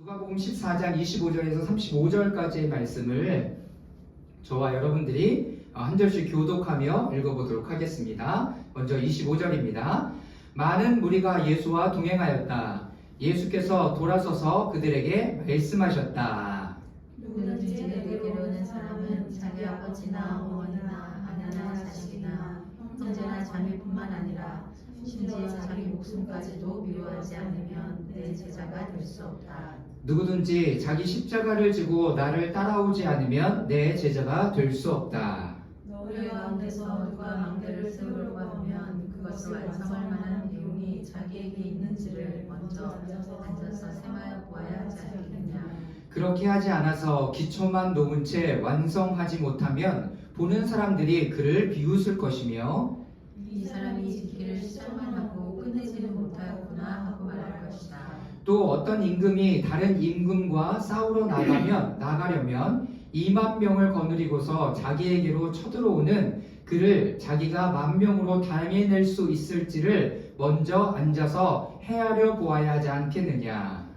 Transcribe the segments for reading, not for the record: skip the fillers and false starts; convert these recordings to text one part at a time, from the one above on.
누가복음 14장 25절에서 35절까지의 말씀을 저와 여러분들이 한 절씩 교독하며 읽어보도록 하겠습니다. 먼저 25절입니다. 많은 무리가 예수와 동행하였다. 예수께서 돌아서서 그들에게 말씀하셨다. 누구든지 내게로 오는 사람은 자기 아버지나 어머니나 아내나 자식이나 형제나 자매뿐만 아니라 심지어 자기 목숨까지도 미워하지 않으면 내 제자가 될 수 없다. 누구든지 자기 십자가를 지고 나를 따라오지 않으면 내 제자가 될 수 없다. 너희 가운데서 누가 망대를 세우려고 하면 그것을 완성할 만한 비용이 자기에게 있는지를 먼저 앉아서 생하여 보아야 하지 않겠느냐. 그렇게 하지 않아서 기초만 놓은 채 완성하지 못하면 보는 사람들이 그를 비웃을 것이며 이 사람이 짓기를 시작만 하고 끝내지는 못하였구나 하고 말할 것이다. 또 어떤 임금이 다른 임금과 싸우러 나가려면 2만 명을 거느리고서 자기에게로 쳐들어오는 그를 자기가 10,000명으로 당해낼 수 있을지를 먼저 앉아서 헤아려 보아야 하지 않겠느냐.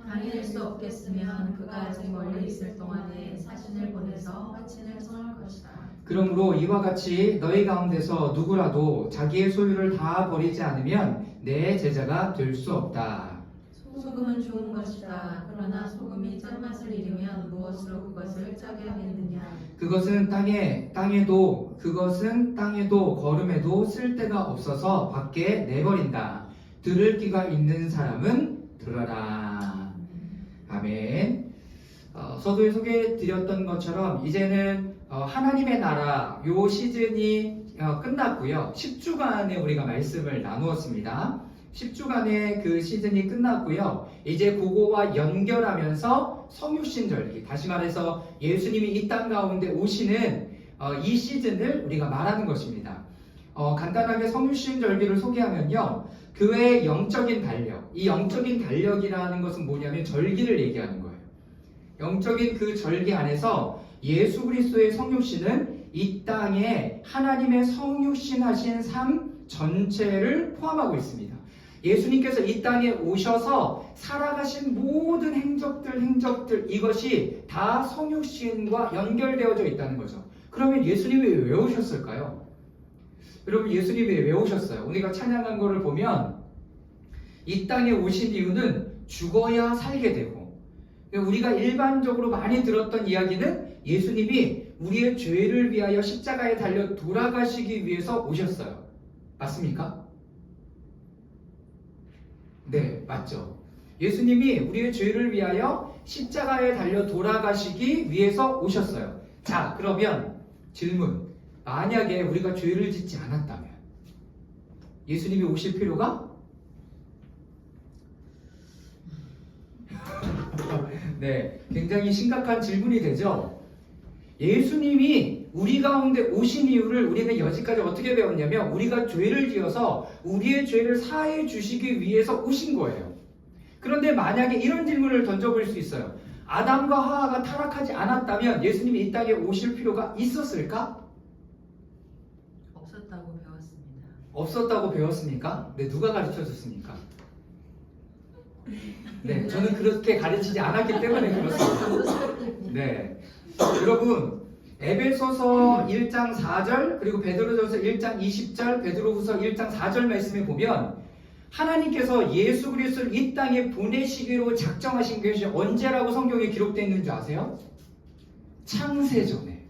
당해낼 수 없겠으면 그가 아직 멀리 있을 동안에 사신을 보내서 화친을 성할 것이다. 그러므로 이와 같이 너희 가운데서 누구라도 자기의 소유를 다 버리지 않으면 내 제자가 될 수 없다. 소금은 좋은 것이다. 그러나 소금이 짠맛을 잃으면 무엇으로 그것을 짜게 하겠느냐. 그것은 땅에도 거름에도 쓸데가 없어서 밖에 내버린다. 들을 귀가 있는 사람은 들어라. 아멘. 서두에 소개해드렸던 것처럼 이제는 하나님의 나라 요 시즌이 끝났고요. 10주간의 우리가 말씀을 나누었습니다. 10주간의 그 시즌이 끝났고요. 이제 그거와 연결하면서 성육신절기, 다시 말해서 예수님이 이 땅 가운데 오시는 이 시즌을 우리가 말하는 것입니다. 간단하게 성육신절기를 소개하면요. 교회의 영적인 달력, 이 영적인 달력이라는 것은 뭐냐면 절기를 얘기하는 거예요. 영적인 그 절기 안에서 예수 그리스도의 성육신은 이 땅에 하나님의 성육신하신 삶 전체를 포함하고 있습니다. 예수님께서 이 땅에 오셔서 살아가신 모든 행적들 이것이 다 성육신과 연결되어져 있다는 거죠. 그러면 예수님이 왜 오셨을까요? 여러분, 예수님이 왜 오셨어요? 우리가 찬양한 거를 보면 이 땅에 오신 이유는 죽어야 살게 되고, 우리가 일반적으로 많이 들었던 이야기는 예수님이 우리의 죄를 위하여 십자가에 달려 돌아가시기 위해서 오셨어요. 맞습니까? 네, 맞죠. 예수님이 우리의 죄를 위하여 십자가에 달려 돌아가시기 위해서 오셨어요. 자, 그러면 질문. 만약에 우리가 죄를 짓지 않았다면 예수님이 오실 필요가? 네, 굉장히 심각한 질문이 되죠. 예수님이 우리 가운데 오신 이유를 우리는 여지까지 어떻게 배웠냐면 우리가 죄를 지어서 우리의 죄를 사해 주시기 위해서 오신 거예요. 그런데 만약에 이런 질문을 던져볼 수 있어요. 아담과 하와가 타락하지 않았다면 예수님이 이 땅에 오실 필요가 있었을까? 없었다고 배웠습니다. 없었다고 배웠습니까? 네, 누가 가르쳐 줬습니까? 네, 저는 그렇게 가르치지 않았기 때문에 그렇습니다. 네, 여러분, 에베소서 1장 4절 그리고 베드로전서 1장 20절 베드로후서 1장 4절 말씀에 보면 하나님께서 예수 그리스도를 이 땅에 보내시기로 작정하신 것이 언제라고 성경에 기록되어 있는 줄 아세요? 창세전에.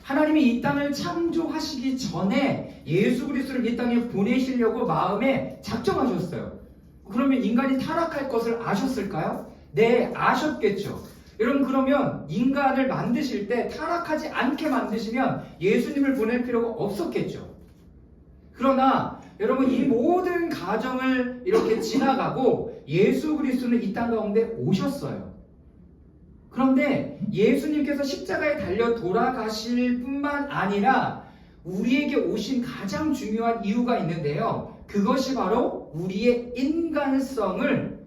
하나님이 이 땅을 창조하시기 전에 예수 그리스도를 이 땅에 보내시려고 마음에 작정하셨어요. 그러면 인간이 타락할 것을 아셨을까요? 네, 아셨겠죠. 여러분, 그러면 인간을 만드실 때 타락하지 않게 만드시면 예수님을 보낼 필요가 없었겠죠. 그러나 여러분, 이 모든 과정을 이렇게 지나가고 예수 그리스도는 이 땅 가운데 오셨어요. 그런데 예수님께서 십자가에 달려 돌아가실 뿐만 아니라 우리에게 오신 가장 중요한 이유가 있는데요. 그것이 바로 우리의 인간성을,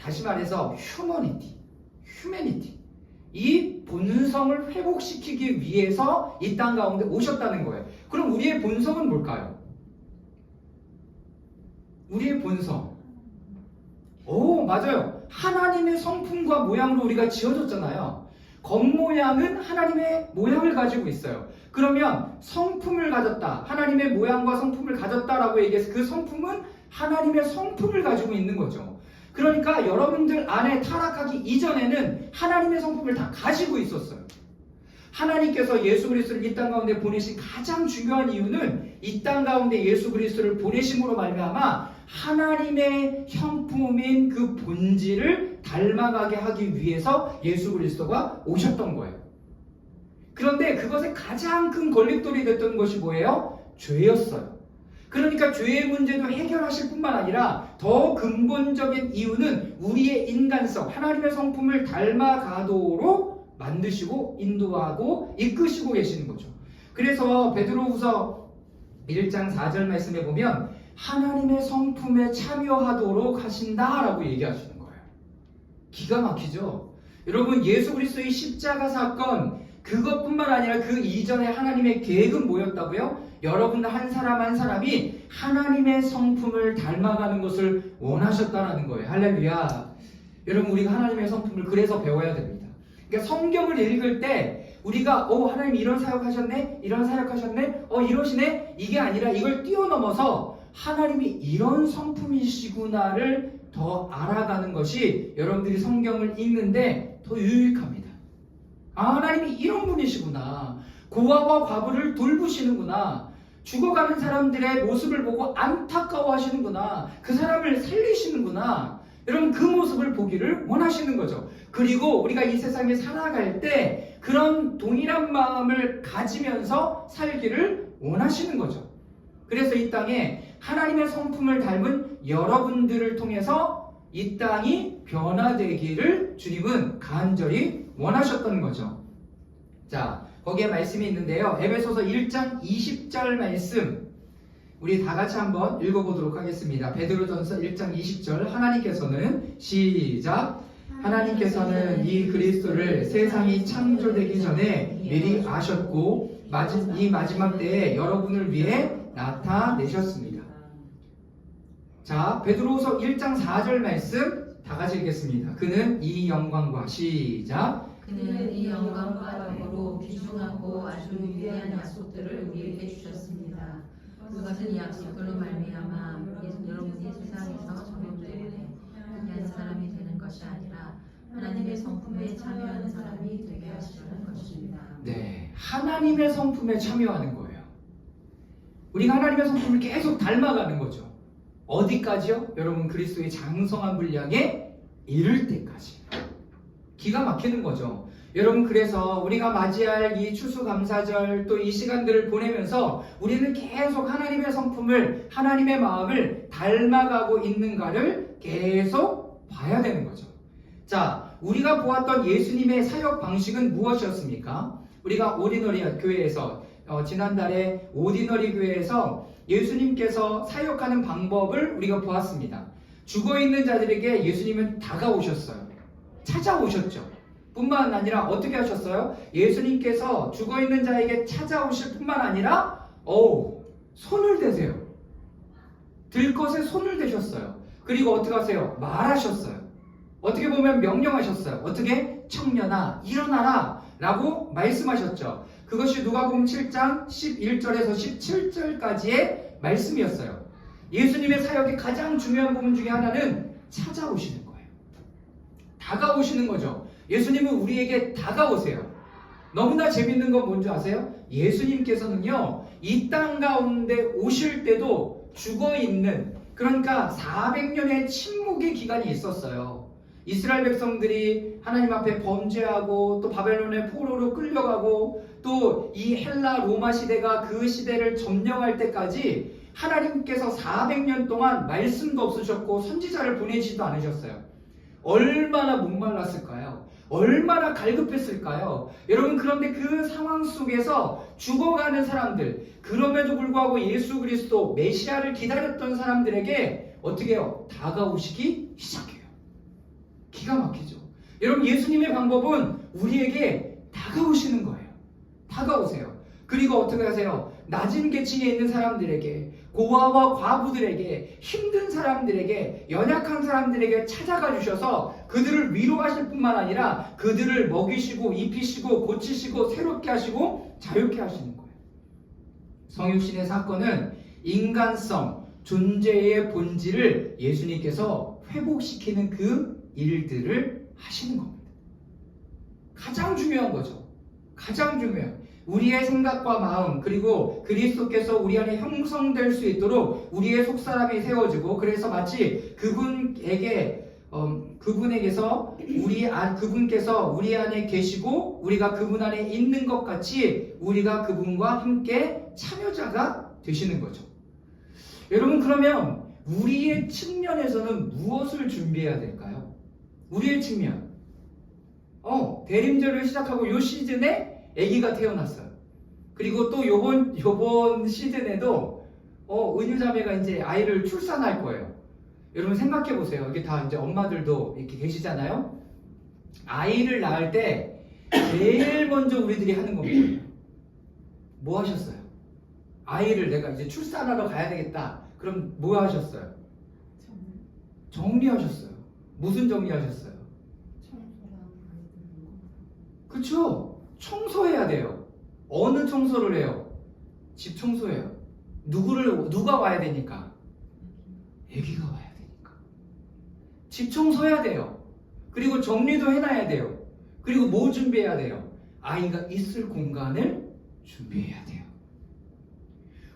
다시 말해서 휴머니티, 이 본성을 회복시키기 위해서 이 땅 가운데 오셨다는 거예요. 그럼 우리의 본성은 뭘까요? 우리의 본성. 오, 맞아요. 하나님의 성품과 모양으로 우리가 지어졌잖아요. 겉모양은 하나님의 모양을 가지고 있어요. 그러면 성품을 가졌다, 하나님의 모양과 성품을 가졌다라고 얘기해서 그 성품은 하나님의 성품을 가지고 있는 거죠. 그러니까 여러분들 안에 타락하기 이전에는 하나님의 성품을 다 가지고 있었어요. 하나님께서 예수 그리스도를 이 땅 가운데 보내신 가장 중요한 이유는 이 땅 가운데 예수 그리스도를 보내심으로 말미암아 하나님의 형품인 그 본질을 닮아가게 하기 위해서 예수 그리스도가 오셨던 거예요. 그런데 그것의 가장 큰 걸림돌이 됐던 것이 뭐예요? 죄였어요. 그러니까 죄의 문제도 해결하실 뿐만 아니라 더 근본적인 이유는 우리의 인간성, 하나님의 성품을 닮아가도록 만드시고 인도하고 이끄시고 계시는 거죠. 그래서 베드로후서 1장 4절 말씀에 보면 하나님의 성품에 참여하도록 하신다라고 얘기하시는 거예요. 기가 막히죠? 여러분, 예수 그리스도의 십자가 사건 그것뿐만 아니라 그 이전에 하나님의 계획은 뭐였다고요? 여러분 한 사람 한 사람이 하나님의 성품을 닮아가는 것을 원하셨다라는 거예요. 할렐루야. 여러분, 우리가 하나님의 성품을 그래서 배워야 됩니다. 그러니까 성경을 읽을 때 우리가 하나님 이런 사역하셨네, 이런 사역하셨네, 이러시네, 이게 아니라 이걸 뛰어넘어서 하나님이 이런 성품이시구나를 더 알아가는 것이 여러분들이 성경을 읽는데 더 유익합니다. 하나님이 이런 분이시구나, 고아와 과부를 돌보시는구나, 죽어가는 사람들의 모습을 보고 안타까워하시는구나, 그 사람을 살리시는구나, 여러분 그 모습을 보기를 원하시는 거죠. 그리고 우리가 이 세상에 살아갈 때 그런 동일한 마음을 가지면서 살기를 원하시는 거죠. 그래서 이 땅에 하나님의 성품을 닮은 여러분들을 통해서 이 땅이 변화되기를 주님은 간절히 원하셨던 거죠. 자, 거기에 말씀이 있는데요. 에베소서 1장 20절 말씀 우리 다 같이 한번 읽어보도록 하겠습니다. 베드로전서 1장 20절 하나님께서는 시작 하나님께서는 이 그리스도를 세상이 창조되기 전에 미리 아셨고 이 마지막 때에 여러분을 위해 나타내셨습니다. 자, 베드로후서 1장 4절 말씀 다 같이 읽겠습니다. 그는 이 영광과 시작 그는 이 영광과 덕으로 귀중하고 아주 위대한 약속들을 우리에게 주셨습니다. 그것은 이 약속들로 말미암아 여러분이 세상에서 정욕 때문에 포기한 사람이 되는 것이 아니라 하나님의 성품에 참여하는 사람이 되게 하시려는 것입니다. 네, 하나님의 성품에 참여하는 거예요. 우리가 하나님의 성품을 계속 닮아가는 거죠. 어디까지요? 여러분, 그리스도의 장성한 분량에 이를 때까지. 기가 막히는 거죠. 여러분, 그래서 우리가 맞이할 이 추수감사절 또 이 시간들을 보내면서 우리는 계속 하나님의 성품을, 하나님의 마음을 닮아가고 있는가를 계속 봐야 되는 거죠. 자, 우리가 보았던 예수님의 사역 방식은 무엇이었습니까? 우리가 오디너리 교회에서 지난달에 오디너리 교회에서 예수님께서 사역하는 방법을 우리가 보았습니다. 죽어있는 자들에게 예수님은 다가오셨어요. 찾아오셨죠. 뿐만 아니라 어떻게 하셨어요? 예수님께서 죽어있는 자에게 찾아오실 뿐만 아니라 손을 대세요. 들 것에 손을 대셨어요. 그리고 어떻게 하세요? 말하셨어요. 어떻게 보면 명령하셨어요. 어떻게? 청년아 일어나라 라고 말씀하셨죠. 그것이 누가복음 7장 11절에서 17절까지의 말씀이었어요. 예수님의 사역의 가장 중요한 부분 중에 하나는 찾아오시는 거예요. 다가오시는 거죠. 예수님은 우리에게 다가오세요. 너무나 재밌는 건 뭔지 아세요? 예수님께서는요, 이 땅 가운데 오실 때도 죽어있는, 그러니까 400년의 침묵의 기간이 있었어요. 이스라엘 백성들이 하나님 앞에 범죄하고 또 바벨론의 포로로 끌려가고 또 이 헬라 로마 시대가 그 시대를 점령할 때까지 하나님께서 400년 동안 말씀도 없으셨고 선지자를 보내지도 않으셨어요. 얼마나 목말랐을까요? 얼마나 갈급했을까요? 여러분, 그런데 그 상황 속에서 죽어가는 사람들, 그럼에도 불구하고 예수 그리스도 메시아를 기다렸던 사람들에게 어떻게 해요? 다가오시기 시작해요. 기가 막히죠. 여러분, 예수님의 방법은 우리에게 다가오시는 거예요. 다가오세요. 그리고 어떻게 하세요? 낮은 계층에 있는 사람들에게, 고아와 과부들에게, 힘든 사람들에게, 연약한 사람들에게 찾아가 주셔서 그들을 위로하실 뿐만 아니라 그들을 먹이시고 입히시고 고치시고 새롭게 하시고 자유케 하시는 거예요. 성육신의 사건은 인간성, 존재의 본질을 예수님께서 회복시키는 그 일들을 하시는 겁니다. 가장 중요한 거죠. 가장 중요한. 우리의 생각과 마음, 그리고 그리스도께서 우리 안에 형성될 수 있도록 우리의 속사람이 세워지고, 그래서 마치 그분에게서 그분께서 우리 안에 계시고 우리가 그분 안에 있는 것 같이 우리가 그분과 함께 참여자가 되시는 거죠. 여러분, 그러면 우리의 측면에서는 무엇을 준비해야 될까요? 우리의 측면. 대림절을 시작하고 요 시즌에 아기가 태어났어요. 그리고 또 요번 시즌에도 은유자매가 이제 아이를 출산할 거예요. 여러분 생각해 보세요. 이게 다 이제 엄마들도 이렇게 계시잖아요. 아이를 낳을 때 제일 먼저 우리들이 하는 건 뭐예요? 뭐 하셨어요? 아이를 내가 이제 출산하러 가야 되겠다. 그럼 뭐 하셨어요? 정리하셨어요. 무슨 정리하셨어요? 그쵸? 청소해야 돼요. 어느 청소를 해요? 집 청소해요. 누가 와야 되니까? 아기가 와야 되니까. 집 청소해야 돼요. 그리고 정리도 해놔야 돼요. 그리고 뭐 준비해야 돼요? 아이가 있을 공간을 준비해야 돼요.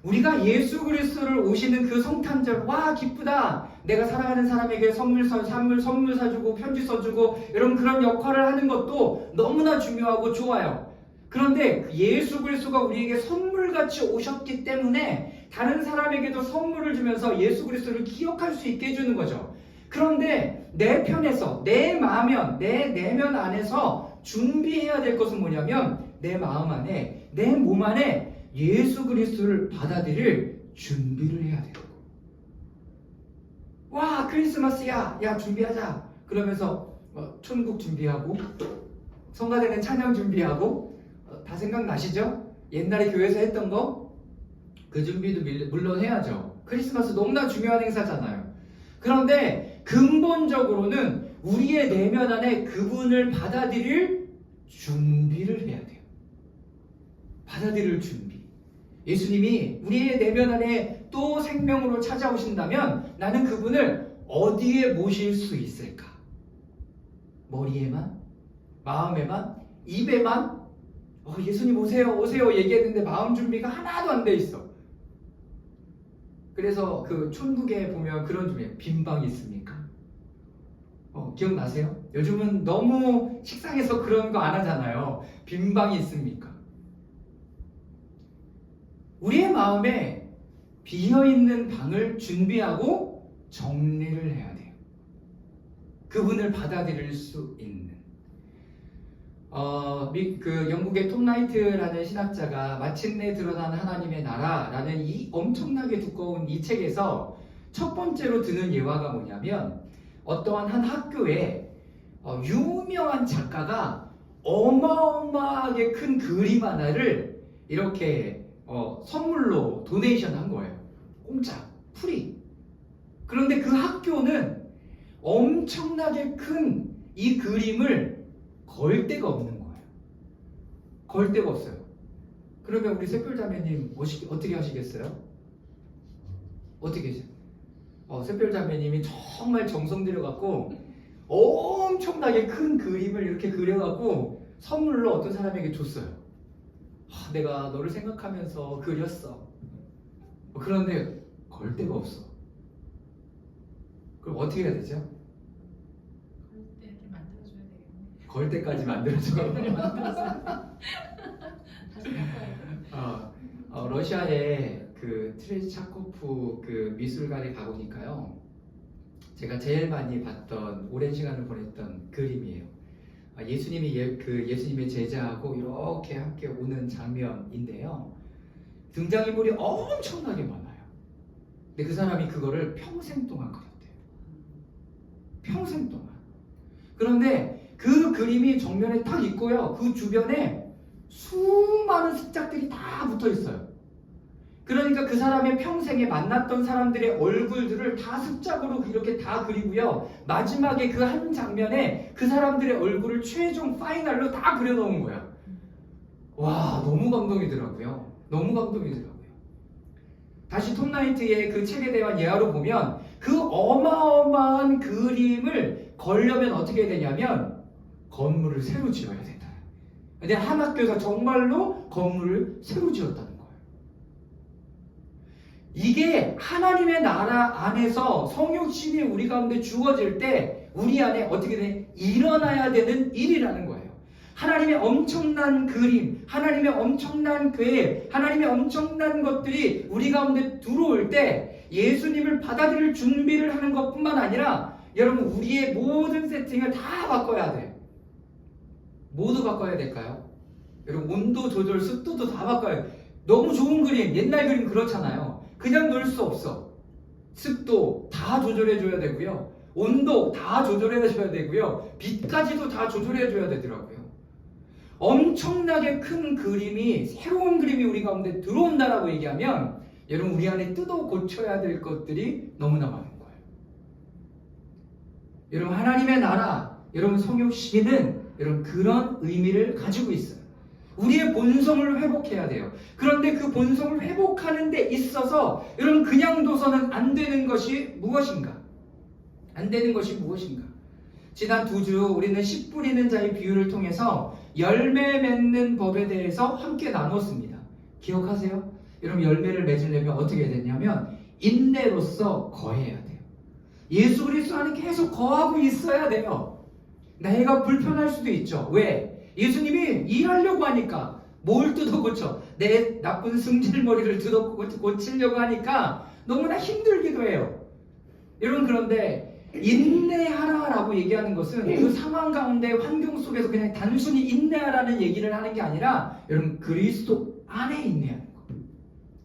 우리가 예수 그리스도를 오시는 그 성탄절, 와 기쁘다. 내가 사랑하는 사람에게 선물 사주고 편지 써주고 이런 그런 역할을 하는 것도 너무나 중요하고 좋아요. 그런데 예수 그리스도가 우리에게 선물같이 오셨기 때문에 다른 사람에게도 선물을 주면서 예수 그리스도를 기억할 수 있게 해주는 거죠. 그런데 내 편에서, 내 내면 안에서 준비해야 될 것은 뭐냐면 내 마음 안에, 내 몸 안에 예수 그리스도를 받아들일 준비를 해야 돼요. 와, 크리스마스야. 야, 준비하자. 그러면서 천국 준비하고 성가대는 찬양 준비하고 다 생각나시죠? 옛날에 교회에서 했던 거? 그 준비도 물론 해야죠. 크리스마스 너무나 중요한 행사잖아요. 그런데 근본적으로는 우리의 내면 안에 그분을 받아들일 준비를 해야 돼요. 받아들일 준비. 예수님이 우리의 내면 안에 또 생명으로 찾아오신다면 나는 그분을 어디에 모실 수 있을까? 머리에만? 마음에만? 입에만? 예수님 오세요 얘기했는데 마음 준비가 하나도 안 돼 있어. 그래서 그 천국에 보면 그런 준비, 빈방이 있습니까? 기억나세요? 요즘은 너무 식상해서 그런 거 안 하잖아요. 빈방이 있습니까? 우리의 마음에 비어있는 방을 준비하고 정리를 해야 돼요. 그분을 받아들일 수 있는. 그 영국의 톰 라이트라는 신학자가 마침내 드러난 하나님의 나라라는 이 엄청나게 두꺼운 이 책에서 첫 번째로 드는 예화가 뭐냐면 어떠한 한 학교에 유명한 작가가 어마어마하게 큰 그림 하나를 이렇게 선물로 도네이션 한 거예요. 공짜, 프리. 그런데 그 학교는 엄청나게 큰 이 그림을 걸 데가 없는 거예요. 걸 데가 없어요. 그러면 우리 샛별자매님 어떻게 하시겠어요? 어떻게 하세요? 샛별자매님이 정말 정성 들여갖고 엄청나게 큰 그림을 이렇게 그려갖고 선물로 어떤 사람에게 줬어요. 내가 너를 생각하면서 그렸어. 그런데 걸 데가 없어. 그럼 어떻게 해야 되죠? 이렇게 만들어줘야 되겠네. 걸 때까지 만들어줘. 다시 바꿔야 러시아의 그 트레차코프 그 미술관에 가보니까요, 제가 제일 많이 봤던 오랜 시간을 보냈던 그림이에요. 예수님의 제자하고 이렇게 함께 오는 장면인데요. 등장인물이 엄청나게 많아요. 근데 그 사람이 그거를 평생 동안 그렸대요. 평생 동안. 그런데 그 그림이 정면에 딱 있고요. 그 주변에 수많은 습작들이 다 붙어 있어요. 그러니까 그 사람의 평생에 만났던 사람들의 얼굴들을 다 습작으로 이렇게 다 그리고요. 마지막에 그 한 장면에 그 사람들의 얼굴을 최종 파이널로 다 그려놓은 거야. 와, 너무 감동이더라고요. 너무 감동이더라고요. 다시 톰 나이트의 그 책에 대한 예화로 보면 그 어마어마한 그림을 걸려면 어떻게 해야 되냐면 건물을 새로 지어야 된다. 근데 한 학교에서 정말로 건물을 새로 지었다는 거예요. 이게 하나님의 나라 안에서 성육신이 우리 가운데 주어질 때 우리 안에 어떻게 돼? 일어나야 되는 일이라는 거예요. 하나님의 엄청난 그림, 하나님의 엄청난 계획, 하나님의 엄청난 것들이 우리 가운데 들어올 때 예수님을 받아들일 준비를 하는 것뿐만 아니라 여러분 우리의 모든 세팅을 다 바꿔야 돼요. 모두 바꿔야 될까요? 여러분 온도 조절, 습도도 다 바꿔야 돼요. 너무 좋은 그림, 옛날 그림 그렇잖아요. 그냥 놓을 수 없어. 습도 다 조절해줘야 되고요. 온도 다 조절해줘야 되고요. 빛까지도 다 조절해줘야 되더라고요. 엄청나게 큰 그림이, 새로운 그림이 우리 가운데 들어온다라고 얘기하면 여러분 우리 안에 뜯어 고쳐야 될 것들이 너무나 많은 거예요. 여러분 하나님의 나라, 여러분 성육신은 여러분 그런 의미를 가지고 있어요. 우리의 본성을 회복해야 돼요. 그런데 그 본성을 회복하는 데 있어서 여러분 그냥 둬서는 안 되는 것이 무엇인가? 안 되는 것이 무엇인가? 지난 2주 우리는 씨 뿌리는 자의 비유를 통해서 열매 맺는 법에 대해서 함께 나눴습니다. 기억하세요? 여러분 열매를 맺으려면 어떻게 해야 되냐면 인내로서 거해야 돼요. 예수 그리스도 안에 계속 거하고 있어야 돼요. 내가 불편할 수도 있죠. 왜? 예수님이 일하려고 하니까 뭘 뜯어 고쳐? 내 나쁜 승질머리를 뜯어 고치려고 하니까 너무나 힘들기도 해요. 여러분 그런데 인내하라라고 얘기하는 것은 그 상황 가운데 환경 속에서 그냥 단순히 인내하라는 얘기를 하는 게 아니라 여러분 그리스도 안에 인내하는 거예요.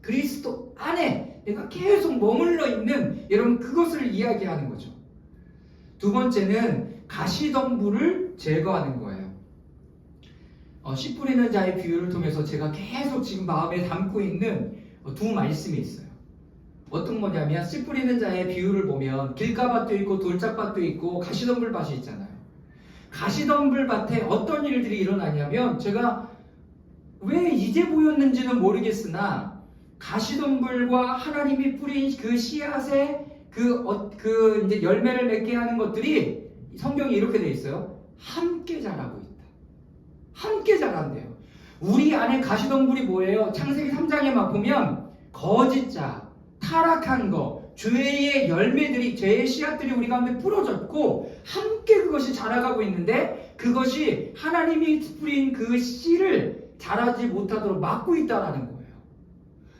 그리스도 안에 내가 계속 머물러 있는 여러분 그것을 이야기하는 거죠. 두 번째는 가시덤불을 제거하는 거예요. 씨 뿌리는 자의 비유를 통해서 제가 계속 지금 마음에 담고 있는 두 말씀이 있어요. 어떤 거냐면 씨 뿌리는 자의 비유를 보면 길가밭도 있고 돌짝밭도 있고 가시덤불밭이 있잖아요. 가시덤불밭에 어떤 일들이 일어나냐면 제가 왜 이제 보였는지는 모르겠으나 가시덤불과 하나님이 뿌린 그 씨앗의 이제 열매를 맺게 하는 것들이 성경에 이렇게 돼 있어요. 함께 자라고 있다. 함께 자란대요. 우리 안에 가시덤불이 뭐예요? 창세기 3장에 막 보면 거짓자, 타락한 거, 죄의 열매들이, 죄의 씨앗들이 우리 가운데 뿌려졌고 함께 그것이 자라가고 있는데 그것이 하나님이 뿌린 그 씨를 자라지 못하도록 막고 있다라는 거예요.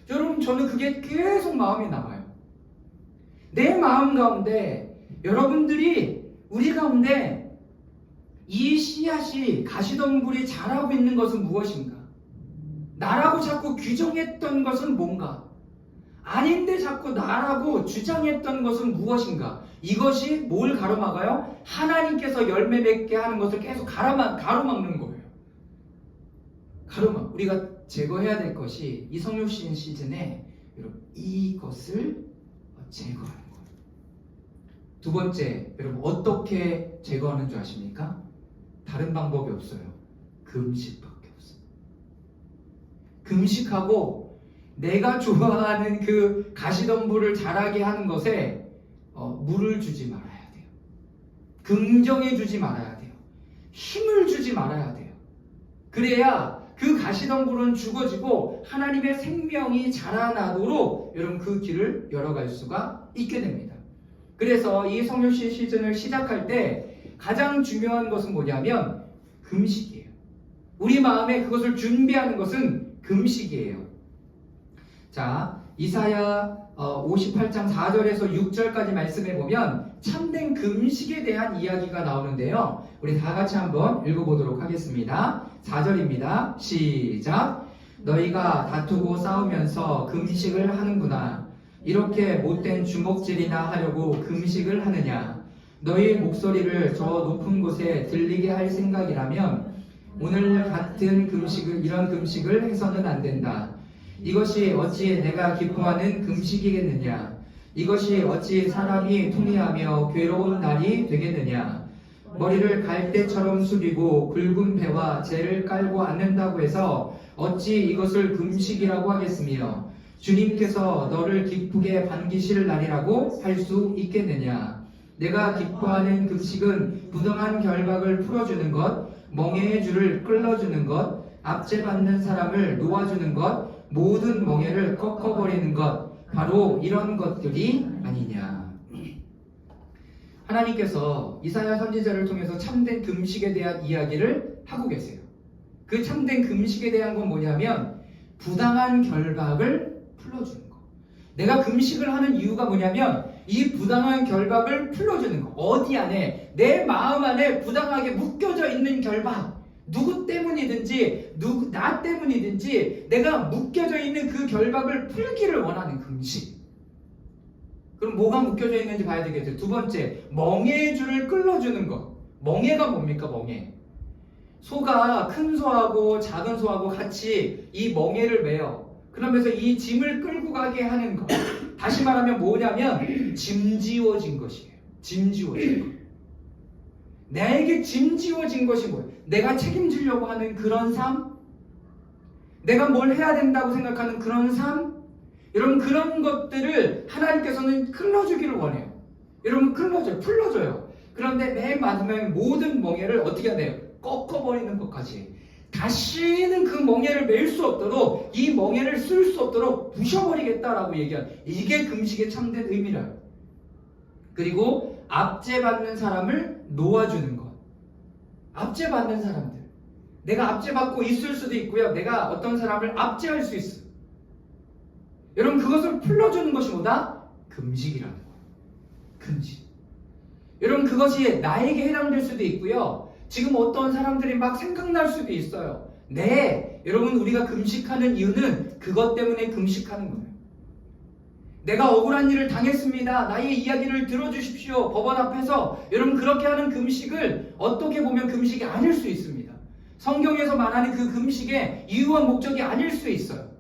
여러분 저는 그게 계속 마음에 남아요. 내 마음 가운데 여러분들이 우리 가운데 이 씨앗이 가시덤불이 자라고 있는 것은 무엇인가? 나라고 자꾸 규정했던 것은 뭔가? 아닌데 자꾸 나라고 주장했던 것은 무엇인가? 이것이 뭘 가로막아요? 하나님께서 열매 맺게 하는 것을 계속 가로막는 거예요. 우리가 제거해야 될 것이 이 성육신 시즌에 여러분 이것을 제거하는 거예요. 두 번째, 여러분 어떻게 제거하는 줄 아십니까? 다른 방법이 없어요. 금식밖에 없어요. 금식하고 내가 좋아하는 그 가시덤불을 자라게 하는 것에 물을 주지 말아야 돼요. 긍정해 주지 말아야 돼요. 힘을 주지 말아야 돼요. 그래야 그 가시덤불은 죽어지고 하나님의 생명이 자라나도록 여러분 그 길을 열어갈 수가 있게 됩니다. 그래서 이 성육신 시즌을 시작할 때 가장 중요한 것은 뭐냐면 금식이에요. 우리 마음에 그것을 준비하는 것은 금식이에요. 자, 이사야 58장 4절에서 6절까지 말씀해 보면 참된 금식에 대한 이야기가 나오는데요. 우리 다 같이 한번 읽어보도록 하겠습니다. 4절입니다. 시작. 너희가 다투고 싸우면서 금식을 하는구나. 이렇게 못된 주먹질이나 하려고 금식을 하느냐. 너희 목소리를 저 높은 곳에 들리게 할 생각이라면 오늘 같은 이런 금식을 해서는 안 된다. 이것이 어찌 내가 기뻐하는 금식이겠느냐? 이것이 어찌 사람이 통회하며 괴로운 날이 되겠느냐? 머리를 갈대처럼 숙이고 굵은 배와 재를 깔고 앉는다고 해서 어찌 이것을 금식이라고 하겠으며 주님께서 너를 기쁘게 반기실 날이라고 할 수 있겠느냐? 내가 기뻐하는 금식은 부당한 결박을 풀어주는 것, 멍에의 줄을 끌어주는 것, 압제받는 사람을 놓아주는 것, 모든 멍에를 꺾어버리는 것, 바로 이런 것들이 아니냐. 하나님께서 이사야 선지자를 통해서 참된 금식에 대한 이야기를 하고 계세요. 그 참된 금식에 대한 건 뭐냐면 부당한 결박을 풀어주는 거. 내가 금식을 하는 이유가 뭐냐면 이 부당한 결박을 풀어주는 거. 어디 안에, 내 마음 안에 부당하게 묶여져 있는 결박, 누구 때문이든지 나 때문이든지 내가 묶여져 있는 그 결박을 풀기를 원하는 금식. 그럼 뭐가 묶여져 있는지 봐야 되겠죠. 두 번째, 멍에의 줄을 끌어주는 것. 멍에가 뭡니까? 멍에. 소가 큰 소하고 작은 소하고 같이 이 멍에를 매요. 그러면서 이 짐을 끌고 가게 하는 것. 다시 말하면 뭐냐면 짐지워진 것이에요. 짐지워진 것. 나에게 짐지워진 것이 뭐예요? 내가 책임지려고 하는 그런 삶? 내가 뭘 해야 된다고 생각하는 그런 삶? 여러분, 그런 것들을 하나님께서는 끌어주기를 원해요. 여러분, 풀어줘요. 그런데 맨 마지막에 모든 멍에를 어떻게 해야 돼요? 꺾어버리는 것까지. 다시는 그 멍에를 맬 수 없도록, 이 멍에를 쓸 수 없도록 부셔버리겠다라고 얘기한, 이게 금식의 참된 의미라요. 그리고 압제받는 사람을 놓아주는 것. 압제받는 사람들. 내가 압제받고 있을 수도 있고요. 내가 어떤 사람을 압제할 수 있어요. 여러분, 그것을 풀어주는 것이 뭐다? 금식이라는 거예요. 금식. 여러분, 그것이 나에게 해당될 수도 있고요. 지금 어떤 사람들이 막 생각날 수도 있어요. 네, 여러분, 우리가 금식하는 이유는 그것 때문에 금식하는 거예요. 내가 억울한 일을 당했습니다. 나의 이야기를 들어주십시오. 법원 앞에서. 여러분, 그렇게 하는 금식을 어떻게 보면 금식이 아닐 수 있습니다. 성경에서 말하는 그 금식의 이유와 목적이 아닐 수 있어요.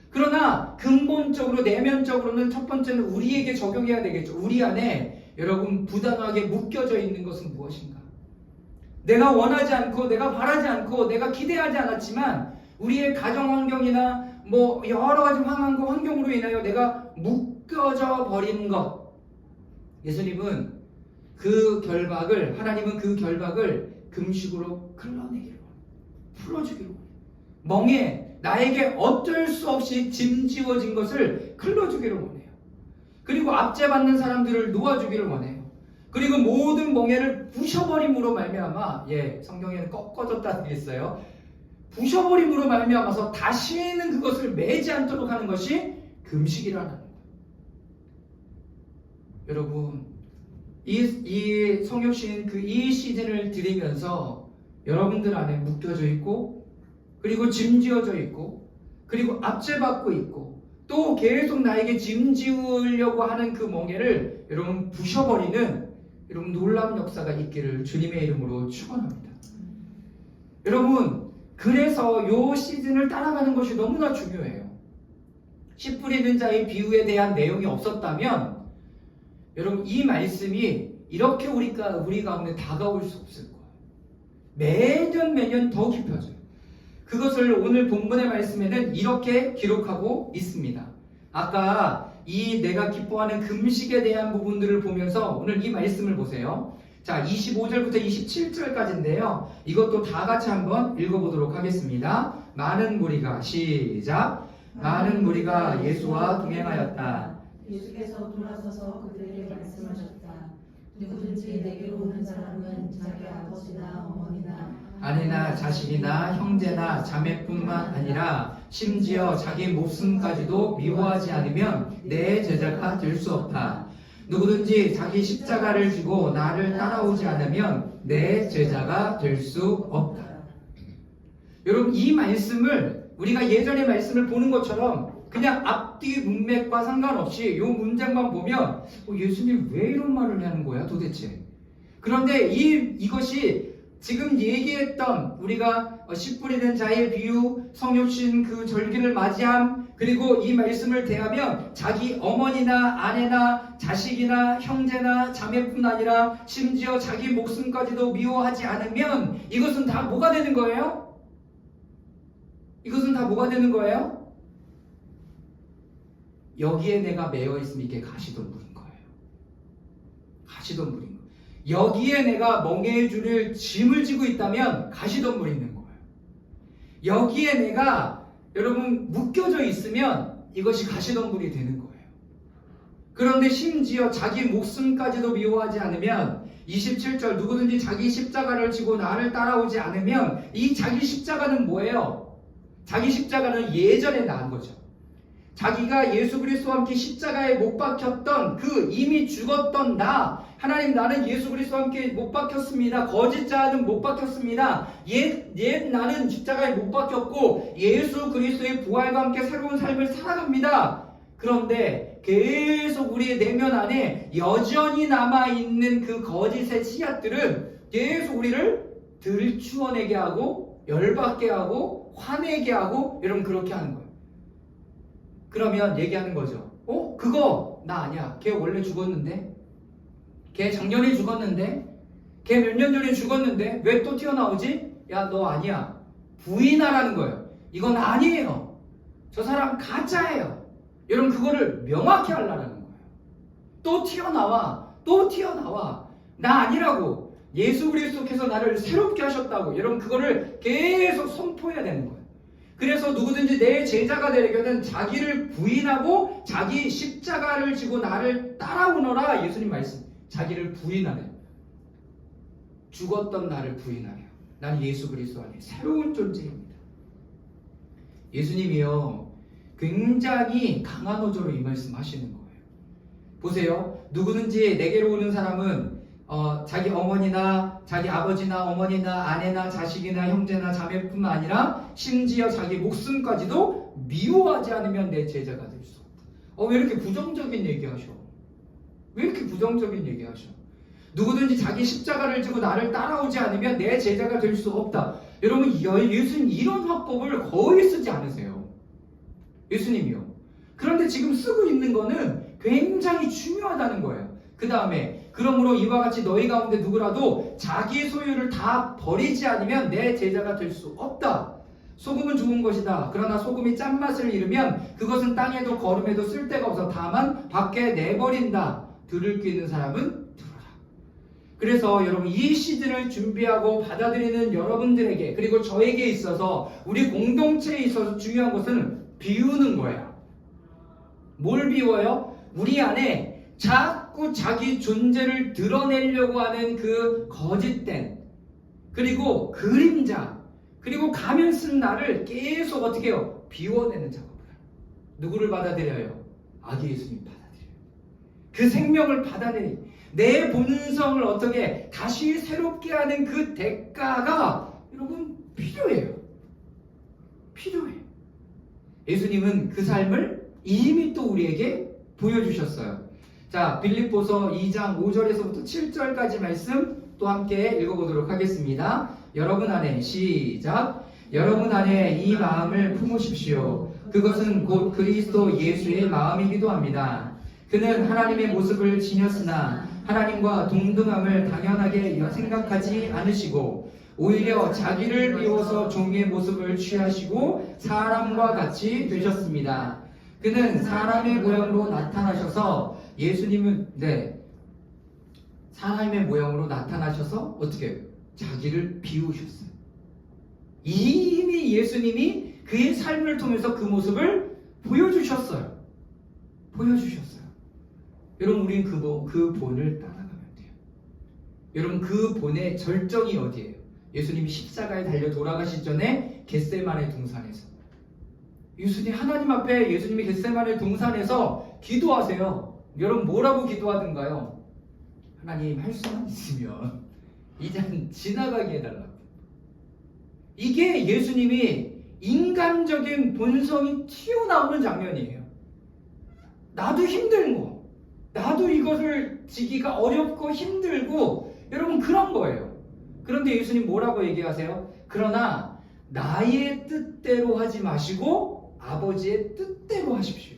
그러나 근본적으로, 내면적으로는 첫 번째는 우리에게 적용해야 되겠죠. 우리 안에 여러분 부당하게 묶여져 있는 것은 무엇인가? 내가 원하지 않고, 내가 바라지 않고, 내가 기대하지 않았지만 우리의 가정 환경이나 뭐 여러 가지 환경으로 인하여 내가 묶여져 버린 것. 예수님은 그 결박을, 하나님은 그 결박을 금식으로 끌어내기로 원해요. 풀어주기로 원해요. 멍에 나에게 어쩔 수 없이 짐지워진 것을 끌어주기를 원해요. 그리고 압제받는 사람들을 놓아주기를 원해요. 그리고 모든 멍에를 부셔버림으로 말미암아, 성경에는 꺾어졌다 되어 있어요. 부셔버림으로 말미암아서 다시는 그것을 매지 않도록 하는 것이 금식이라는 겁니다. 여러분, 이 성육신 이 시즌을 드리면서 여러분들 안에 묶여져 있고, 그리고 짐지어져 있고, 그리고 압제받고 있고, 또 계속 나에게 짐지우려고 하는 그 멍에를 여러분 부셔버리는 여러분 놀라운 역사가 있기를 주님의 이름으로 축원합니다. 여러분, 그래서 요 시즌을 따라가는 것이 너무나 중요해요. 씨 뿌리는 자의 비유에 대한 내용이 없었다면 여러분 이 말씀이 이렇게 우리 가운데 다가올 수 없을 거예요. 매년 더 깊어져요. 그것을 오늘 본문의 말씀에는 이렇게 기록하고 있습니다. 아까 이 내가 기뻐하는 금식에 대한 부분들을 보면서 오늘 이 말씀을 보세요. 자, 25절부터 27절까지인데요. 이것도 다 같이 한번 읽어보도록 하겠습니다. 많은 무리가, 시작. 많은 무리가 예수와 동행하였다. 예수께서 돌아서서 그들에게 말씀하셨다. 누구든지 내게로 오는 사람은 자기 아버지나 어머니나 아내나 자식이나 형제나 자매뿐만 아니라 심지어 자기 목숨까지도 미워하지 않으면 내 제자가 될 수 없다. 누구든지 자기 십자가를 지고 나를 따라오지 않으면 내 제자가 될 수 없다. 여러분, 이 말씀을 우리가 예전의 말씀을 보는 것처럼 그냥 앞뒤 문맥과 상관없이 이 문장만 보면 예수님 왜 이런 말을 하는 거야 도대체? 그런데 이것이 지금 얘기했던 우리가 씨 뿌리는 자의 비유, 성육신 그 절기를 맞이함, 그리고 이 말씀을 대하면 자기 어머니나 아내나 자식이나 형제나 자매뿐 아니라 심지어 자기 목숨까지도 미워하지 않으면 이것은 다 뭐가 되는 거예요? 이것은 다 뭐가 되는 거예요? 여기에 내가 매여 있으면 이게 가시덤불인 거예요. 가시덤불인 거예요. 여기에 내가 멍에의 줄을 짐을 지고 있다면 가시덤불이 있는 거예요. 여기에 내가 여러분 묶여져 있으면 이것이 가시덤불이 되는 거예요. 그런데 심지어 자기 목숨까지도 미워하지 않으면 27절 누구든지 자기 십자가를 지고 나를 따라오지 않으면 이 자기 십자가는 뭐예요? 자기 십자가는 예전에 나은 거죠. 자기가 예수 그리스도와 함께 십자가에 못 박혔던 그 이미 죽었던 나, 하나님 나는 예수 그리스도와 함께 못 박혔습니다. 거짓 자는 못 박혔습니다. 옛 나는 십자가에 못 박혔고 예수 그리스도의 부활과 함께 새로운 삶을 살아갑니다. 그런데 계속 우리의 내면 안에 여전히 남아있는 그 거짓의 씨앗들은 계속 우리를 들추어내게 하고 열받게 하고 화내게 하고 여러분 그렇게 하는 거예요. 그러면 얘기하는 거죠. 그거 나 아니야. 걔 원래 죽었는데? 걔 작년에 죽었는데? 걔 몇 년 전에 죽었는데? 왜 또 튀어나오지? 야, 너 아니야. 부인하라는 거예요. 이건 아니에요. 저 사람 가짜예요. 여러분 그거를 명확히 하려는 거예요. 또 튀어나와. 또 튀어나와. 나 아니라고. 예수 그리스도께서 나를 새롭게 하셨다고. 여러분 그거를 계속 선포해야 되는 거예요. 그래서 누구든지 내 제자가 되려면 자기를 부인하고 자기 십자가를 지고 나를 따라오너라. 예수님 말씀. 자기를 부인하래. 죽었던 나를 부인하래요. 난 예수 그리스도 안에 새로운 존재입니다. 예수님이요 굉장히 강한 어조로 이 말씀 하시는 거예요. 보세요. 누구든지 내게로 오는 사람은 자기 어머니나 자기 아버지나 어머니나 아내나 자식이나 형제나 자매뿐만 아니라 심지어 자기 목숨까지도 미워하지 않으면 내 제자가 될 수 없다. 왜 이렇게 부정적인 얘기하셔? 왜 이렇게 부정적인 얘기하셔? 누구든지 자기 십자가를 지고 나를 따라오지 않으면 내 제자가 될 수 없다. 여러분 예수님 이런 화법을 거의 쓰지 않으세요. 예수님이요. 그런데 지금 쓰고 있는 거는 굉장히 중요하다는 거예요. 그 다음에 그러므로 이와 같이 너희 가운데 누구라도 자기 소유를 다 버리지 않으면 내 제자가 될 수 없다. 소금은 좋은 것이다. 그러나 소금이 짠맛을 잃으면 그것은 땅에도 거름에도 쓸데가 없어 다만 밖에 내버린다. 들을 귀 있는 사람은 들어라. 그래서 여러분 이 시즌을 준비하고 받아들이는 여러분들에게 그리고 저에게 있어서 우리 공동체에 있어서 중요한 것은 비우는 거야. 뭘 비워요? 우리 안에 자꾸 자기 존재를 드러내려고 하는 그 거짓된 그리고 그림자 그리고 가면 쓴 나를 계속 어떻게 해요? 비워내는 작업을 해요. 누구를 받아들여요? 아기 예수님 받아들여요. 그 생명을 받아들이 내 본성을 어떻게 다시 새롭게 하는 그 대가가 여러분 필요해요. 필요해요. 예수님은 그 삶을 이미 또 우리에게 보여주셨어요. 자, 빌립보서 2장 5절에서부터 7절까지 말씀 또 함께 읽어보도록 하겠습니다. 여러분 안에 시작. 여러분 안에 이 마음을 품으십시오. 그것은 곧 그리스도 예수의 마음이기도 합니다. 그는 하나님의 모습을 지녔으나 하나님과 동등함을 당연하게 생각하지 않으시고 오히려 자기를 비워서 종의 모습을 취하시고 사람과 같이 되셨습니다. 그는 사람의 모양으로 나타나셔서 예수님은 사람의 모양으로 나타나셔서 어떻게 해요? 자기를 비우셨어요. 이미 예수님이 그의 삶을 통해서 그 모습을 보여주셨어요. 여러분 우리는 그 본을 따라가면 돼요. 여러분 그 본의 절정이 어디예요? 예수님이 십자가에 달려 돌아가시기 전에 겟세마네 동산에서 예수님 하나님 앞에 예수님이 겟세마네 동산에서 기도하세요. 여러분 뭐라고 기도하던가요? 하나님 할 수만 있으면 이 잔 지나가게 해달라고. 이게 예수님이 인간적인 본성이 튀어나오는 장면이에요. 나도 힘든 거, 나도 이것을 지기가 어렵고 힘들고 여러분 그런 거예요. 그런데 예수님 뭐라고 얘기하세요? 그러나 나의 뜻대로 하지 마시고 아버지의 뜻대로 하십시오.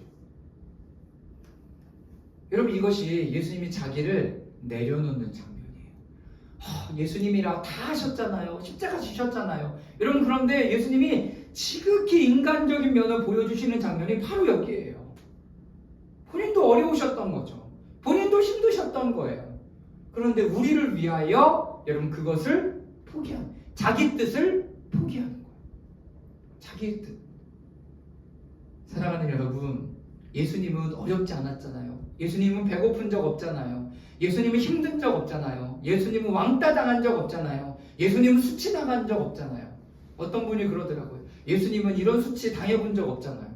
여러분, 이것이 예수님이 자기를 내려놓는 장면이에요. 예수님이라 다 하셨잖아요. 십자가 지셨잖아요. 여러분, 그런데 예수님이 지극히 인간적인 면을 보여주시는 장면이 바로 여기에요. 본인도 어려우셨던 거죠. 본인도 힘드셨던 거예요. 그런데 우리를 위하여 여러분 그것을 포기한, 자기 뜻을 포기하는 거예요. 자기의 뜻. 사랑하는 여러분, 예수님은 어렵지 않았잖아요. 예수님은 배고픈 적 없잖아요. 예수님은 힘든 적 없잖아요. 예수님은 왕따 당한 적 없잖아요. 예수님은 수치 당한 적 없잖아요. 어떤 분이 그러더라고요. 예수님은 이런 수치 당해본 적 없잖아요.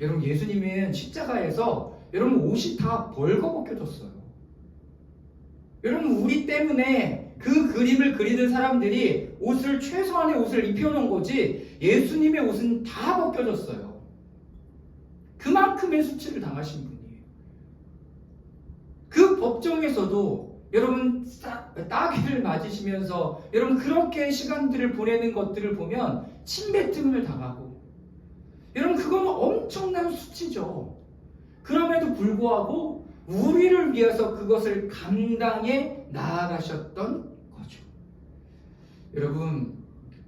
여러분, 예수님은 십자가에서 여러분 옷이 다 벌거벗겨졌어요. 여러분, 우리 때문에 그 그림을 그리는 사람들이 옷을, 최소한의 옷을 입혀놓은 거지 예수님의 옷은 다 벗겨졌어요. 그만큼의 수치를 당하신 분이에요. 그 법정에서도 여러분 따귀를 맞으시면서 여러분 그렇게 시간들을 보내는 것들을 보면 침뱉음을 당하고, 여러분 그건 엄청난 수치죠. 그럼에도 불구하고 우리를 위해서 그것을 감당해 나아가셨던 거죠. 여러분,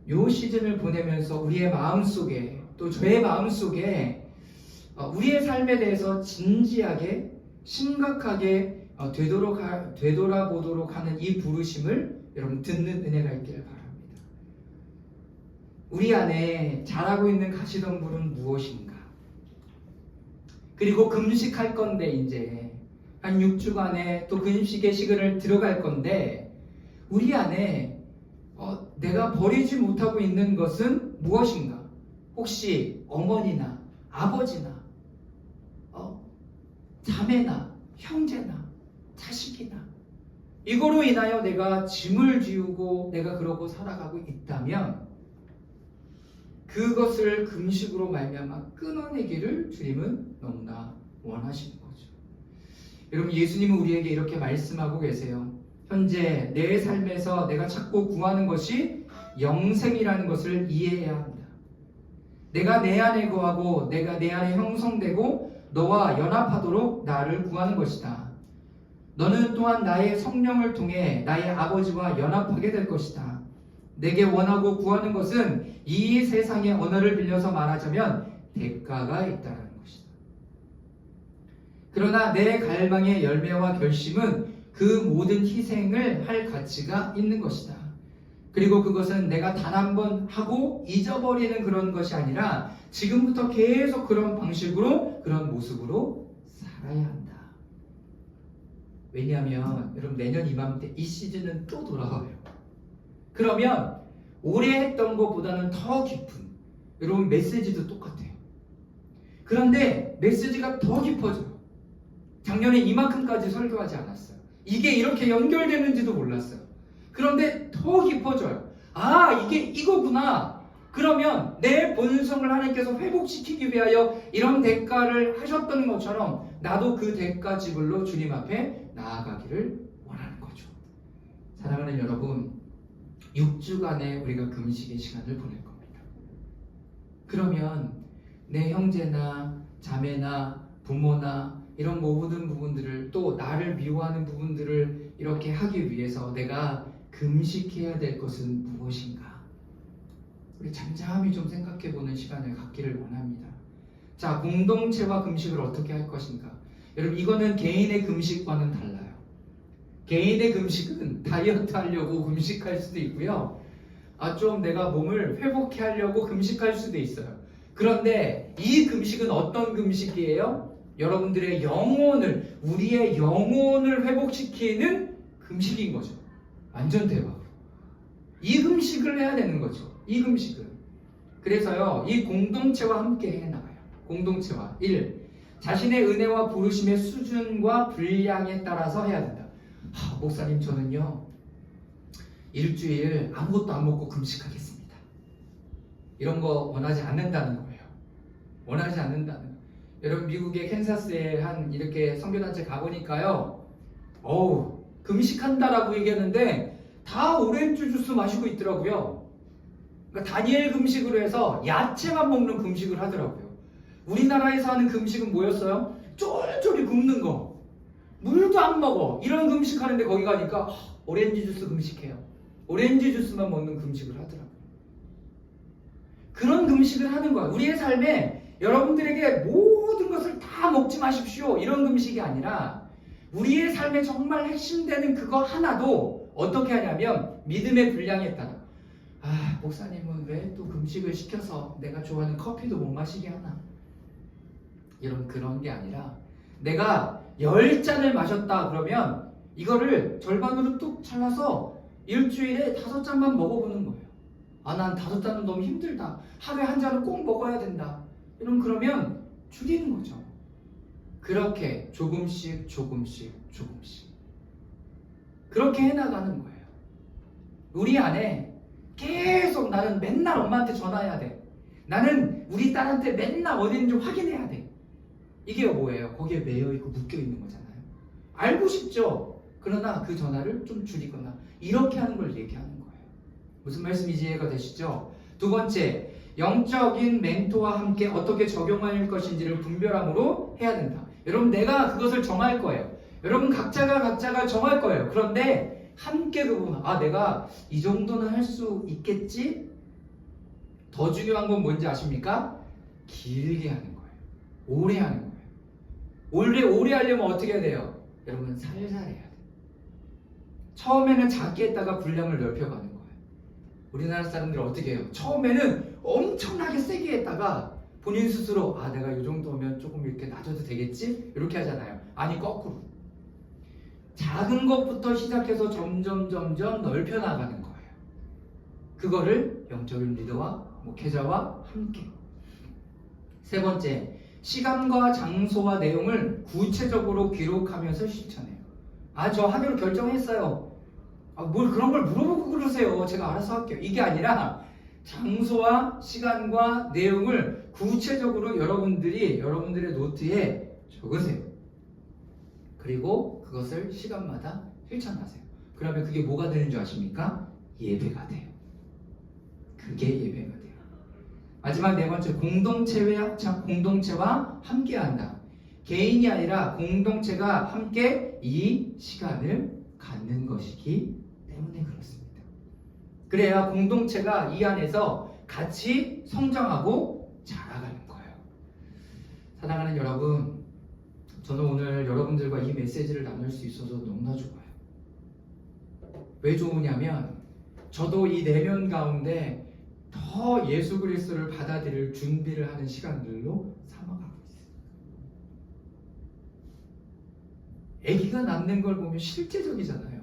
요 시즌을 보내면서 우리의 마음속에, 또 저의 마음속에 우리의 삶에 대해서 진지하게 심각하게 되돌아보도록 하는 이 부르심을 여러분 듣는 은혜가 있기를 바랍니다. 우리 안에 자라고 있는 가시덤불은 무엇인가? 그리고 금식할 건데 이제 한 6주간의 또 금식의 시간을 들어갈 건데 우리 안에 내가 버리지 못하고 있는 것은 무엇인가? 혹시 어머니나 아버지나 자매나 형제나 자식이나 이거로 인하여 내가 짐을 지우고 내가 그러고 살아가고 있다면 그것을 금식으로 말미암아 끊어내기를 주님은 너무나 원하시는 거죠. 여러분, 예수님은 우리에게 이렇게 말씀하고 계세요. 현재 내 삶에서 내가 찾고 구하는 것이 영생이라는 것을 이해해야 합니다. 내가 내 안에 거하고 내가 내 안에 형성되고 너와 연합하도록 나를 구하는 것이다. 너는 또한 나의 성령을 통해 나의 아버지와 연합하게 될 것이다. 내게 원하고 구하는 것은 이 세상의 언어를 빌려서 말하자면 대가가 있다는 것이다. 그러나 내 갈망의 열매와 결심은 그 모든 희생을 할 가치가 있는 것이다. 그리고 그것은 내가 단 한 번 하고 잊어버리는 그런 것이 아니라 지금부터 계속 그런 방식으로, 그런 모습으로 살아야 한다. 왜냐하면 여러분, 내년 이맘때 이 시즌은 또 돌아와요. 그러면 올해 했던 것보다는 더 깊은, 여러분 메시지도 똑같아요. 그런데 메시지가 더 깊어져요. 작년에 이만큼까지 설교하지 않았어요. 이게 이렇게 연결되는지도 몰랐어요. 그런데 더 깊어져요. 이게 이거구나. 그러면 내 본성을 하나님께서 회복시키기 위하여 이런 대가를 하셨던 것처럼 나도 그 대가 지불로 주님 앞에 나아가기를 원하는 거죠. 사랑하는 여러분, 6주간의 우리가 금식의 시간을 보낼 겁니다. 그러면 내 형제나 자매나 부모나 이런 모든 부분들을, 또 나를 미워하는 부분들을 이렇게 하기 위해서 내가 금식해야 될 것은 무엇인가? 우리 잠잠히 좀 생각해보는 시간을 갖기를 원합니다. 자, 공동체와 금식을 어떻게 할 것인가? 여러분, 이거는 개인의 금식과는 달라요. 개인의 금식은 다이어트 하려고 금식할 수도 있고요. 좀 내가 몸을 회복해 하려고 금식할 수도 있어요. 그런데 이 금식은 어떤 금식이에요? 여러분들의 영혼을, 우리의 영혼을 회복시키는 금식인 거죠. 완전 대박으로. 이 금식을 해야 되는 거죠. 이 금식을. 그래서요, 이 공동체와 함께 해나가요. 공동체와 1. 자신의 은혜와 부르심의 수준과 분량에 따라서 해야 된다. 목사님, 저는요 일주일 아무것도 안 먹고 금식하겠습니다. 이런 거 원하지 않는다는 거예요. 원하지 않는다는 거예요. 여러분, 미국의 캔사스에 한 이렇게 선교단체 가보니까요, 금식한다라고 얘기하는데 다 오렌지 주스 마시고 있더라고요. 그러니까 다니엘 금식으로 해서 야채만 먹는 금식을 하더라고요. 우리나라에서 하는 금식은 뭐였어요? 쫄쫄이 굶는 거. 물도 안 먹어. 이런 금식 하는데 거기 가니까 오렌지 주스 금식해요. 오렌지 주스만 먹는 금식을 하더라고요. 그런 금식을 하는 거야. 우리의 삶에 여러분들에게 모든 것을 다 먹지 마십시오. 이런 금식이 아니라 우리의 삶에 정말 핵심되는 그거 하나도 어떻게 하냐면 믿음의 분량에 따라 목사님은 왜 또 금식을 시켜서 내가 좋아하는 커피도 못 마시게 하나? 그런 게 아니라 내가 10잔을 마셨다 그러면 이거를 절반으로 뚝 잘라서 일주일에 5잔만 먹어보는 거예요. 난 5잔은 너무 힘들다. 하루에 한 잔은 꼭 먹어야 된다. 그러면 줄이는 거죠. 그렇게 조금씩 그렇게 해나가는 거예요. 우리 안에 계속 나는 맨날 엄마한테 전화해야 돼. 나는 우리 딸한테 맨날 어디 있는지 확인해야 돼. 이게 뭐예요? 거기에 매여있고 묶여있는 거잖아요. 알고 싶죠? 그러나 그 전화를 좀 줄이거나 이렇게 하는 걸 얘기하는 거예요. 무슨 말씀인지 이해가 되시죠? 두 번째, 영적인 멘토와 함께 어떻게 적용할 것인지를 분별함으로 해야 된다. 여러분, 내가 그것을 정할 거예요. 여러분 각자가 정할 거예요. 그런데 함께 그 부분, 내가 이 정도는 할 수 있겠지? 더 중요한 건 뭔지 아십니까? 길게 하는 거예요. 오래 하는 거예요. 오래 하려면 어떻게 해야 돼요? 여러분, 살살 해야 돼요. 처음에는 작게 했다가 분량을 넓혀가는 거예요. 우리나라 사람들 어떻게 해요? 처음에는 엄청나게 세게 했다가 본인 스스로 내가 이 정도면 조금 이렇게 낮아도 되겠지? 이렇게 하잖아요. 아니, 거꾸로. 작은 것부터 시작해서 점점 넓혀나가는 거예요. 그거를 영적인 리더와 목회자와 함께. 세 번째, 시간과 장소와 내용을 구체적으로 기록하면서 실천해요. 저 하기로 결정했어요. 뭘 그런 걸 물어보고 그러세요. 제가 알아서 할게요. 이게 아니라 장소와 시간과 내용을 구체적으로 여러분들의 노트에 적으세요. 그리고 그것을 시간마다 실천하세요. 그러면 그게 뭐가 되는 줄 아십니까? 예배가 돼요. 그게 예배가 돼요. 마지막 네 번째, 공동체와 함께한다. 개인이 아니라 공동체가 함께 이 시간을 갖는 것이기 때문에 그렇습니다. 그래야 공동체가 이 안에서 같이 성장하고 자라가는 거예요. 사랑하는 여러분, 저는 오늘 여러분들과 이 메시지를 나눌 수 있어서 너무나 좋아요. 왜 좋으냐면 저도 이 내면 가운데 더 예수 그리스도를 받아들일 준비를 하는 시간들로 삼아가고 있어요. 아기가 낳는 걸 보면 실제적이잖아요.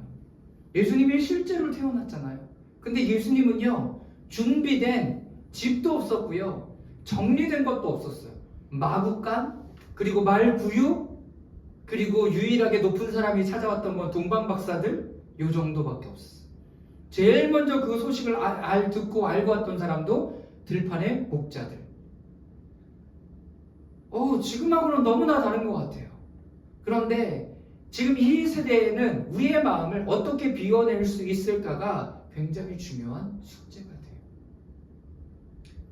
예수님이 실제로 태어났잖아요. 근데 예수님은요, 준비된 집도 없었고요, 정리된 것도 없었어요. 마구간, 그리고 말구유, 그리고 유일하게 높은 사람이 찾아왔던 건 동방박사들, 요 정도밖에 없었어요. 제일 먼저 그 소식을 듣고 알고 왔던 사람도 들판의 목자들. 지금하고는 너무나 다른 것 같아요. 그런데 지금 이 세대에는 우리의 마음을 어떻게 비워낼 수 있을까가 굉장히 중요한 숙제가 돼요.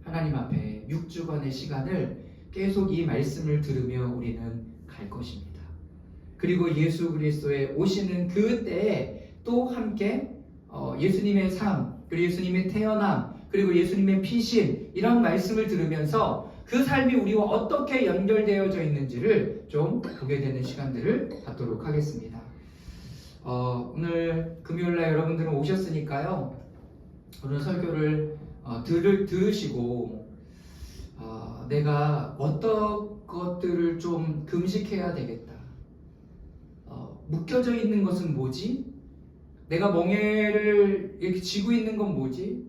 하나님 앞에 6주간의 시간을 계속 이 말씀을 들으며 우리는 갈 것입니다. 그리고 예수 그리스도의 오시는 그 때에 또 함께 예수님의 삶, 그리고 예수님의 태어남, 그리고 예수님의 피신, 이런 말씀을 들으면서 그 삶이 우리와 어떻게 연결되어져 있는지를 좀 보게 되는 시간들을 갖도록 하겠습니다. 오늘 금요일날 여러분들은 오셨으니까요, 오늘 설교를 들으시고 내가 어떤 것들을 좀 금식해야 되겠다. 묶여져 있는 것은 뭐지? 내가 멍에를 이렇게 쥐고 있는 건 뭐지?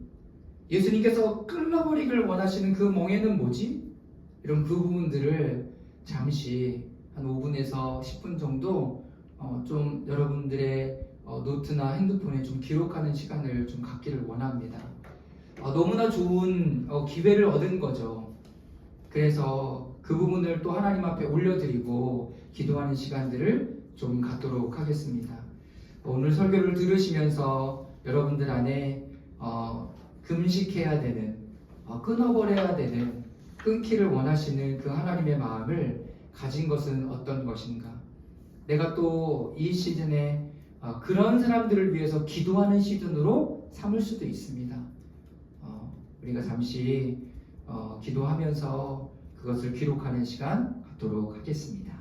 예수님께서 끌어버리기를 원하시는 그 멍에는 뭐지? 이런 그 부분들을 잠시 한 5분에서 10분 정도 좀 여러분들의 노트나 핸드폰에 좀 기록하는 시간을 좀 갖기를 원합니다. 너무나 좋은 기회를 얻은 거죠. 그래서 그 부분을 또 하나님 앞에 올려드리고 기도하는 시간들을 좀 갖도록 하겠습니다. 오늘 설교를 들으시면서 여러분들 안에 금식해야 되는, 끊어버려야 되는, 끊기를 원하시는 그 하나님의 마음을 가진 것은 어떤 것인가? 내가 또 이 시즌에 그런 사람들을 위해서 기도하는 시즌으로 삼을 수도 있습니다. 우리가 잠시 기도하면서 그것을 기록하는 시간 갖도록 하겠습니다.